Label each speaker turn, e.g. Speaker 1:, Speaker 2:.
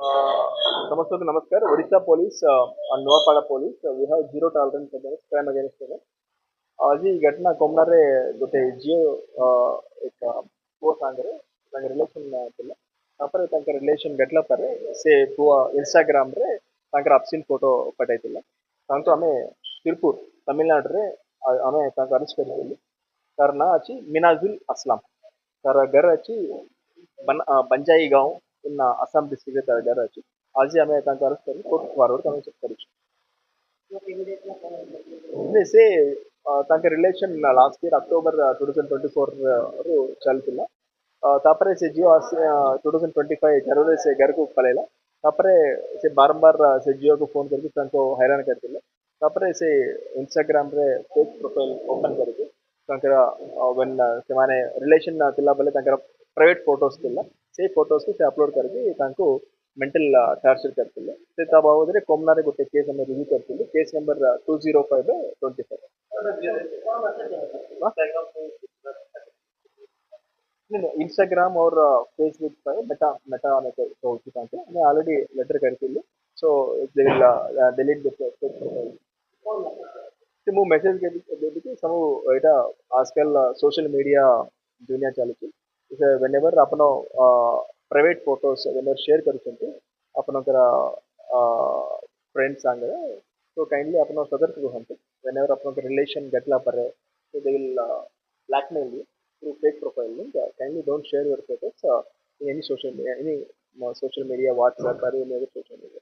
Speaker 1: Namaste, Namaskar. Odisha Police and Noapada Police, we have zero tolerance against crime against women. आज ही घटना कोमनारे गोटे जियो एक पुआ सांगरे तांगे रिलेशन थिला तापर तांगे रिलेशन गटला परे से पुआ इंस्टाग्राम रे तांगे अपसिन फोटो पठाइथिला तांतो हमें तिरुपुर तमिलनाडु रे हमें तांगे अरेस्ट करिथिलु तार ना अछि मिनाजुल अस्लम तार घर अछि बंजाई गांव इन असम डिस्ट्रिक्ट तार घर अछि आज ही हमें तांगे अरेस्ट करि कोर्ट फॉरवर्ड तांगे चेक करि से ତାଙ୍କ ରିଲେସନ୍ ଲାଷ୍ଟ ଇୟର ଅକ୍ଟୋବର 2024 ରୁ ଚାଲିଥିଲା ତାପରେ ସେ ଝିଅ 2025 ଜାନୁଆରୀରେ ସେ ଘରକୁ ପଳେଇଲା ତାପରେ ସେ ବାରମ୍ବାର ସେ ଝିଅକୁ ଫୋନ୍ କରିକି ତାଙ୍କୁ ହଇରାଣ କରିଥିଲେ ତାପରେ ସେ ଇନଷ୍ଟାଗ୍ରାମରେ ଫେକ୍ ପ୍ରୋଫାଇଲ୍ ଓପନ୍ କରିକି ତାଙ୍କର ସେମାନେ ରିଲେସନ୍ ଥିଲା ବେଳେ ତାଙ୍କର ପ୍ରାଇଭେଟ୍ ଫଟୋସ୍ ଥିଲା ସେଇ ଫଟୋସ୍କୁ ସେ ଅପଲୋଡ଼ କରିକି ତାଙ୍କୁ मेंटल टार्चर करते से ता बाबद कोमनारे गोटे केस हमें रिव्यू करते केस नंबर 205/25 इंस्टाग्राम और फेसबुक पे मेटा मेटा आने कहते मैं ऑलरेडी लेटर करती सो दे विल डिलीट दिस मु मेसेज के सब एटा आजकल सोशल मीडिया दुनिया चलुची व्हेनेवर आपण प्राइवेट फोटोस व्हेनेवर शेयर करूछंती आपनकर फ्रेंड्स सांगरे तो काइंडली आपण सतर्क रुहंतु व्हेनेवर आपनकर रिलेशन गटला परे so they will blackmail you through fake profile link kindly don't share your photos in any social media any social media WhatsApp or any other social media